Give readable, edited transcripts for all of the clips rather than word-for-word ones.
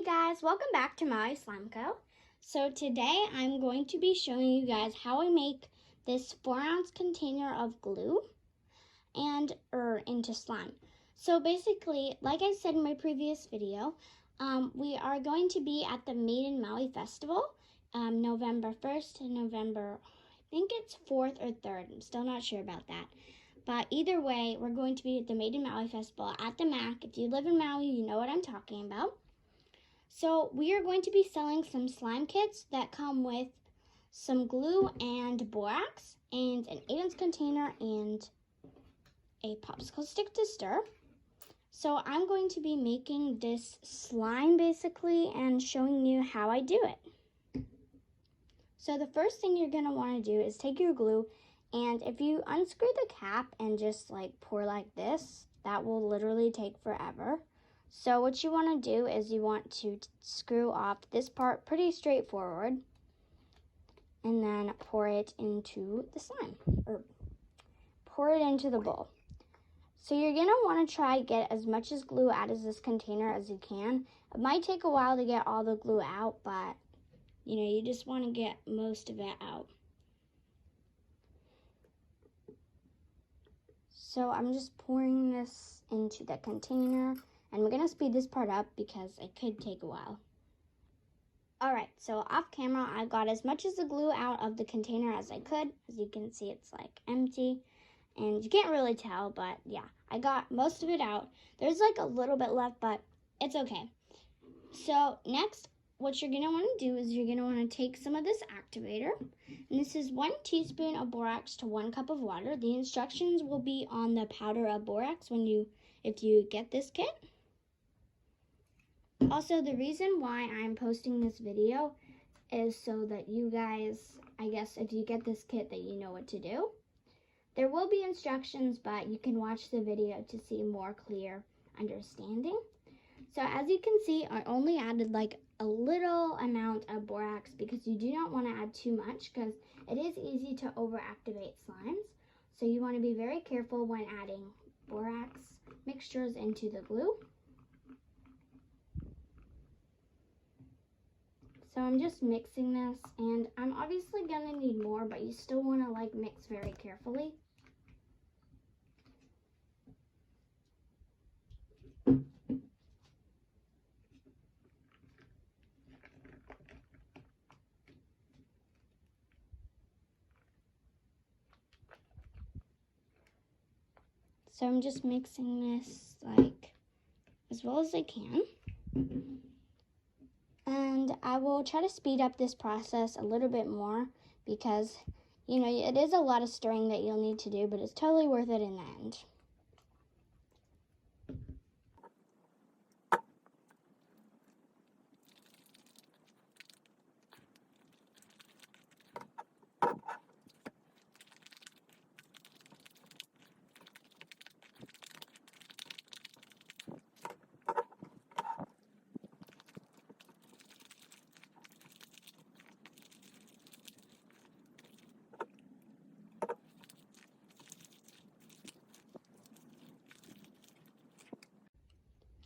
Hey guys, welcome back to Maui Slime Co. So today I'm going to be showing you guys how I make this 4-ounce container of glue and into slime. So basically, like I said in my previous video, we are going to be at the Made in Maui Festival, November 1st and November, I think it's 4th or 3rd. I'm still not sure about that. But either way, we're going to be at the Made in Maui Festival at the MAC. If you live in Maui, you know what I'm talking about. So we are going to be selling some slime kits that come with some glue and borax and an 8-ounce container and a popsicle stick to stir. So I'm going to be making this slime basically and showing you how I do it. So the first thing you're going to want to do is take your glue, and if you unscrew the cap and just like pour like this, that will literally take forever. So what you want to do is you want to screw off this part pretty straightforward and then pour it into the slime, or pour it into the bowl. So you're going to want to try to get as much as glue out of this container as you can. It might take a while to get all the glue out, but you just want to get most of it out. So I'm just pouring this into the container. And we're going to speed this part up because it could take a while. Alright, so off camera, I got as much as the glue out of the container as I could. As you can see, it's like empty. And you can't really tell, but yeah, I got most of it out. There's like a little bit left, but it's okay. So next, what you're going to want to do is you're going to want to take some of this activator. And this is 1 teaspoon of borax to 1 cup of water. The instructions will be on the powder of borax if you get this kit. Also, the reason why I'm posting this video is so that you guys, I guess if you get this kit, that you know what to do. There will be instructions, but you can watch the video to see more clear understanding. So as you can see, I only added like a little amount of borax because you do not want to add too much because it is easy to overactivate slimes. So you want to be very careful when adding borax mixtures into the glue. So I'm just mixing this, and I'm obviously going to need more, but you still want to mix very carefully. So I'm just mixing this as well as I can. And I will try to speed up this process a little bit more because, it is a lot of stirring that you'll need to do, but it's totally worth it in the end.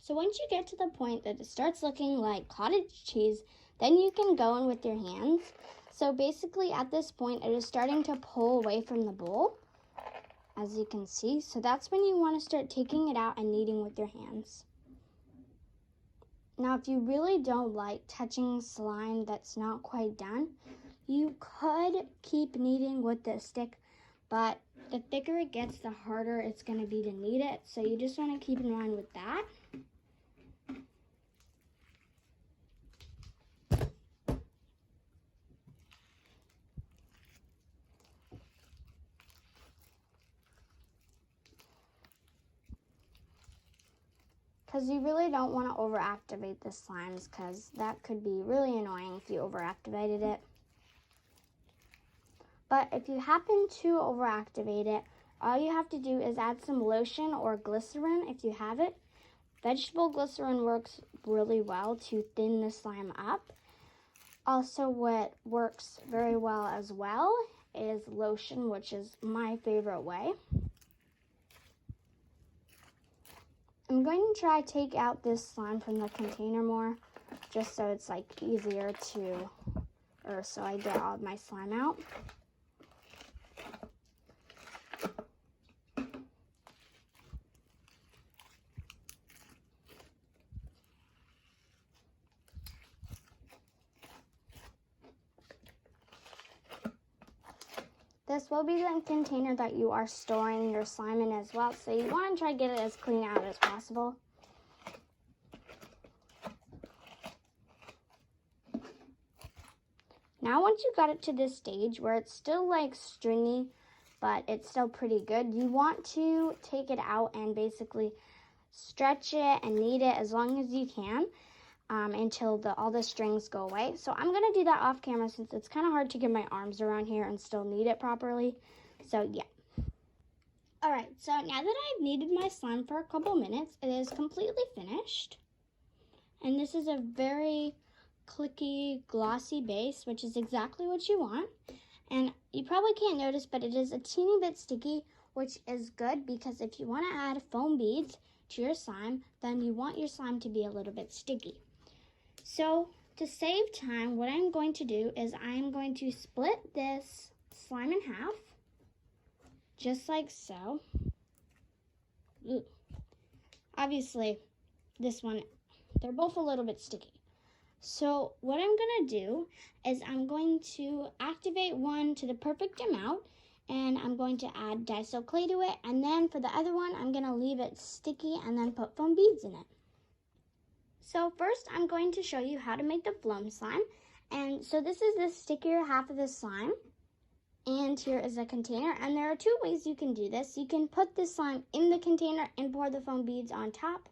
So once you get to the point that it starts looking like cottage cheese, then you can go in with your hands. So basically at this point, it is starting to pull away from the bowl, as you can see. So that's when you want to start taking it out and kneading with your hands. Now, if you really don't like touching slime that's not quite done, you could keep kneading with the stick, but the thicker it gets, the harder it's going to be to knead it. So you just want to keep in mind with that. Because you really don't want to overactivate the slimes, because that could be really annoying if you overactivated it. But if you happen to overactivate it, all you have to do is add some lotion or glycerin if you have it. Vegetable glycerin works really well to thin the slime up. Also, what works very well as well is lotion, which is my favorite way. I'm going to try to take out this slime from the container more, just so it's like easier to, or so I get all of my slime out. This will be the container that you are storing your slime in as well, so you want to try to get it as clean out as possible. Now once you got it to this stage where it's still like stringy, but it's still pretty good, you want to take it out and basically stretch it and knead it as long as you can until all the strings go away. So I'm going to do that off camera since it's kind of hard to get my arms around here and still knead it properly. So yeah. Alright, so now that I've kneaded my slime for a couple minutes, it is completely finished. And this is a very clicky, glossy base, which is exactly what you want. And you probably can't notice, but it is a teeny bit sticky, which is good because if you want to add foam beads to your slime, then you want your slime to be a little bit sticky. So to save time, what I'm going to do is I'm going to split this slime in half, just like so. Ooh. Obviously, this one, they're both a little bit sticky. So what I'm going to do is I'm going to activate one to the perfect amount, and I'm going to add Daiso clay to it, and then for the other one, I'm going to leave it sticky and then put foam beads in it. So first, I'm going to show you how to make the foam slime. And so this is the stickier half of the slime. And here is a container. And there are two ways you can do this. You can put the slime in the container and pour the foam beads on top.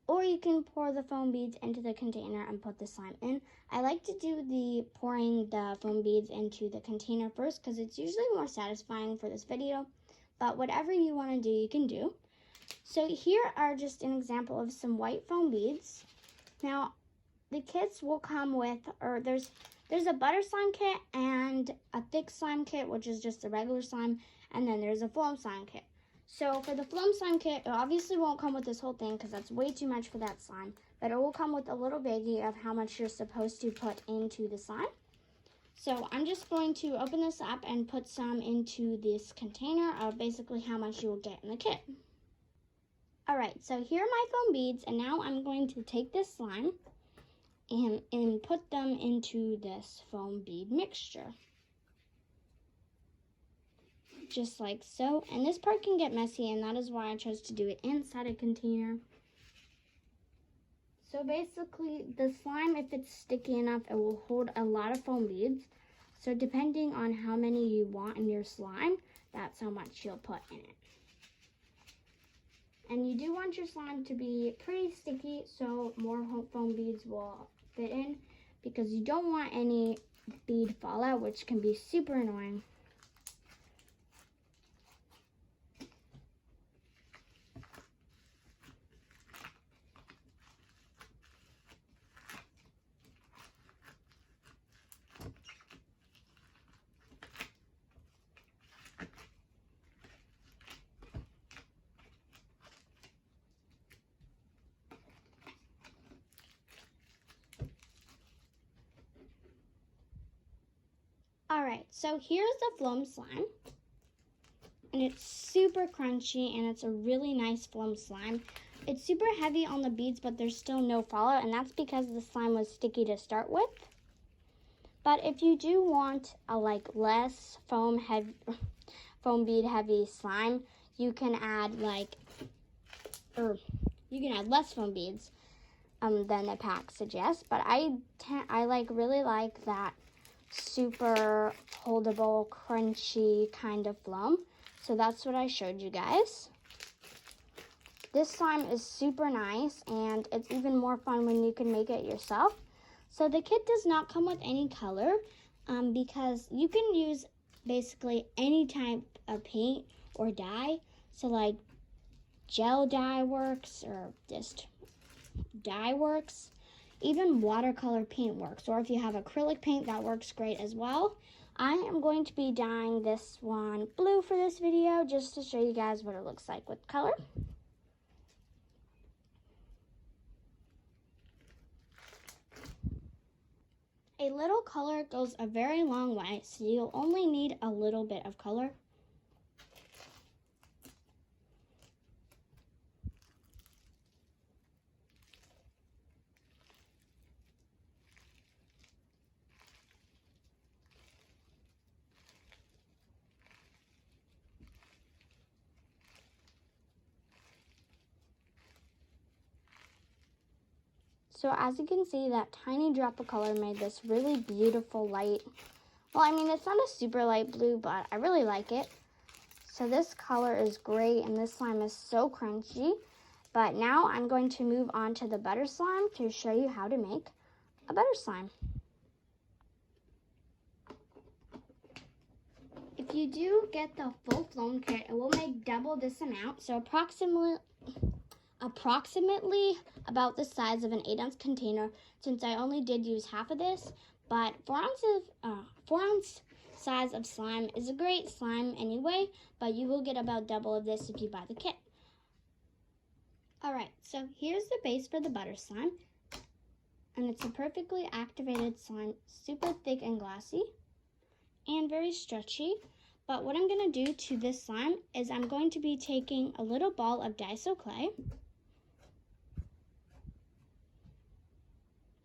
Or you can pour the foam beads into the container and put the slime in. I like to do the pouring the foam beads into the container first because it's usually more satisfying for this video. But whatever you want to do, you can do. So here are just an example of some white foam beads. Now, the kits will come with, or there's a butter slime kit and a thick slime kit, which is just a regular slime, and then there's a foam slime kit. So for the foam slime kit, it obviously won't come with this whole thing because that's way too much for that slime, but it will come with a little baggie of how much you're supposed to put into the slime. So I'm just going to open this up and put some into this container of basically how much you will get in the kit. Alright, so here are my foam beads, and now I'm going to take this slime and put them into this foam bead mixture. Just like so. And this part can get messy, and that is why I chose to do it inside a container. So basically, the slime, if it's sticky enough, it will hold a lot of foam beads. So depending on how many you want in your slime, that's how much you'll put in it. And you do want your slime to be pretty sticky so more foam beads will fit in because you don't want any bead fallout, which can be super annoying. Alright, so here's the foam slime, and it's super crunchy, and it's a really nice foam slime. It's super heavy on the beads, but there's still no fallout, and that's because the slime was sticky to start with. But if you do want a less foam bead heavy slime, you can add less foam beads than the pack suggests. But I really like that super holdable, crunchy kind of foam. So that's what I showed you guys. This slime is super nice, and it's even more fun when you can make it yourself. So the kit does not come with any color because you can use basically any type of paint or dye. So like gel dye works, or just dye works. Even watercolor paint works, or if you have acrylic paint, that works great as well. I am going to be dyeing this one blue for this video just to show you guys what it looks like with color. A little color goes a very long way, so you'll only need a little bit of color. So as you can see, that tiny drop of color made this really beautiful light. Well, I mean, it's not a super light blue, but I really like it. So this color is great, and this slime is so crunchy. But now I'm going to move on to the butter slime to show you how to make a butter slime. If you do get the full Floam kit, it will make double this amount. So approximately about the size of an 8-ounce container, since I only did use half of this. But 4 ounce size of slime is a great slime anyway, but you will get about double of this if you buy the kit. Alright, so here's the base for the butter slime, and it's a perfectly activated slime, super thick and glassy, and very stretchy. But what I'm going to do to this slime is I'm going to be taking a little ball of Daiso clay,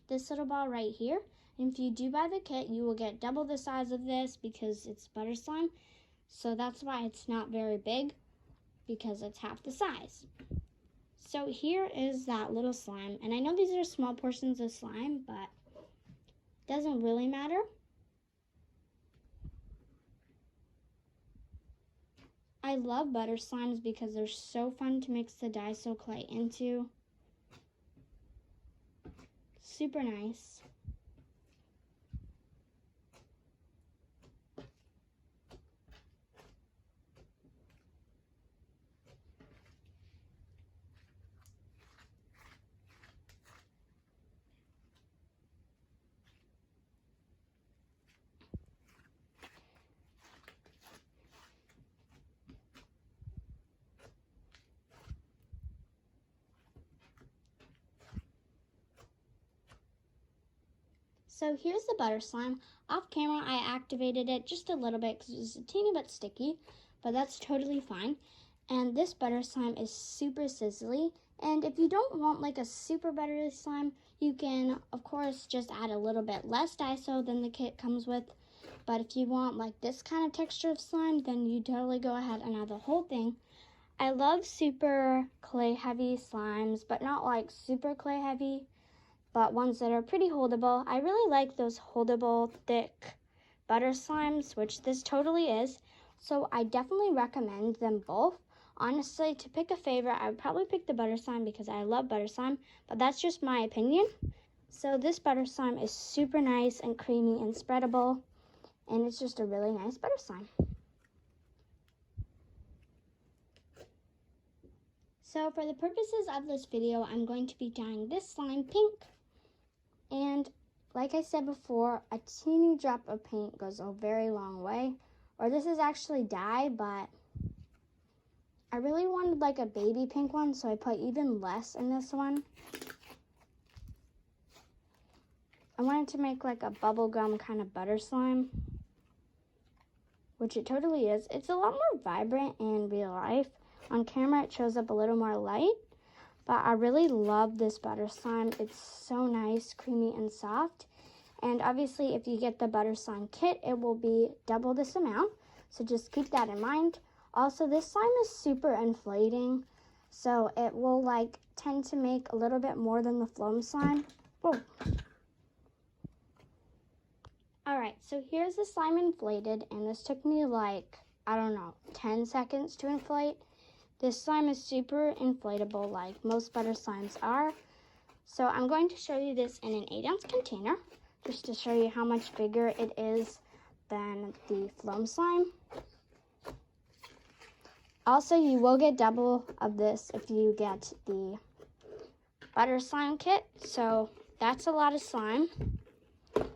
this little ball right here. And if you do buy the kit, you will get double the size of this because it's butter slime. So that's why it's not very big, because it's half the size. So here is that little slime. And I know these are small portions of slime, but it doesn't really matter. I love butter slimes because they're so fun to mix the Daiso clay into. Super nice. So here's the butter slime. Off camera, I activated it just a little bit because it was a teeny bit sticky, but that's totally fine. And this butter slime is super sizzly. And if you don't want like a super buttery slime, you can, of course, just add a little bit less Daiso than the kit comes with. But if you want like this kind of texture of slime, then you totally go ahead and add the whole thing. I love super clay heavy slimes, but not like super clay heavy, but ones that are pretty holdable. I really like those holdable, thick butter slimes, which this totally is. So I definitely recommend them both. Honestly, to pick a favorite, I would probably pick the butter slime because I love butter slime, but that's just my opinion. So this butter slime is super nice and creamy and spreadable, and it's just a really nice butter slime. So for the purposes of this video, I'm going to be dyeing this slime pink. And like I said before, a teeny drop of paint goes a very long way. Or this is actually dye, but I really wanted like a baby pink one, so I put even less in this one. I wanted to make like a bubblegum kind of butter slime, which it totally is. It's a lot more vibrant in real life. On camera, it shows up a little more light. But I really love this butter slime. It's so nice, creamy, and soft. And obviously, if you get the butter slime kit, it will be double this amount. So just keep that in mind. Also, this slime is super inflating. So it will like tend to make a little bit more than the Floam slime. Whoa. Alright, so here's the slime inflated. And this took me like, I don't know, 10 seconds to inflate. This slime is super inflatable like most butter slimes are. So I'm going to show you this in an 8-ounce container, just to show you how much bigger it is than the Floam slime. Also, you will get double of this if you get the butter slime kit. So that's a lot of slime,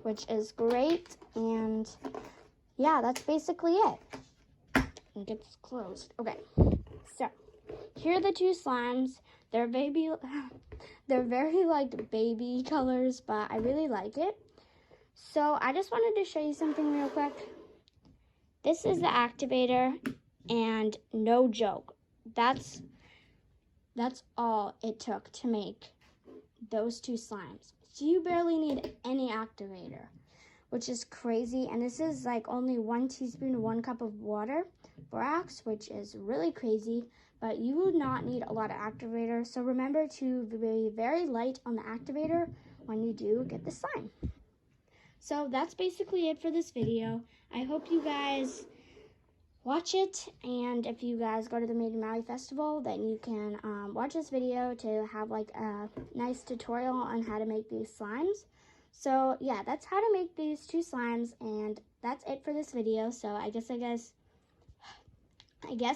which is great. And yeah, that's basically it. And get this closed. Okay. So, here are the two slimes. They're very like baby colors, but I really like it. So I just wanted to show you something real quick. This is the activator, and no joke, that's all it took to make those 2 slimes. So you barely need any activator, which is crazy. And this is like only 1 teaspoon, 1 cup of water, borax, which is really crazy. But you would not need a lot of activator. So remember to be very light on the activator when you do get the slime. So that's basically it for this video. I hope you guys watch it, and if you guys go to the Made in Maui Festival, then you can watch this video to have like a nice tutorial on how to make these slimes. So yeah, that's how to make these 2 slimes, and that's it for this video. So I guess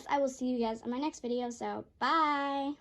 I will see you guys in my next video. So bye.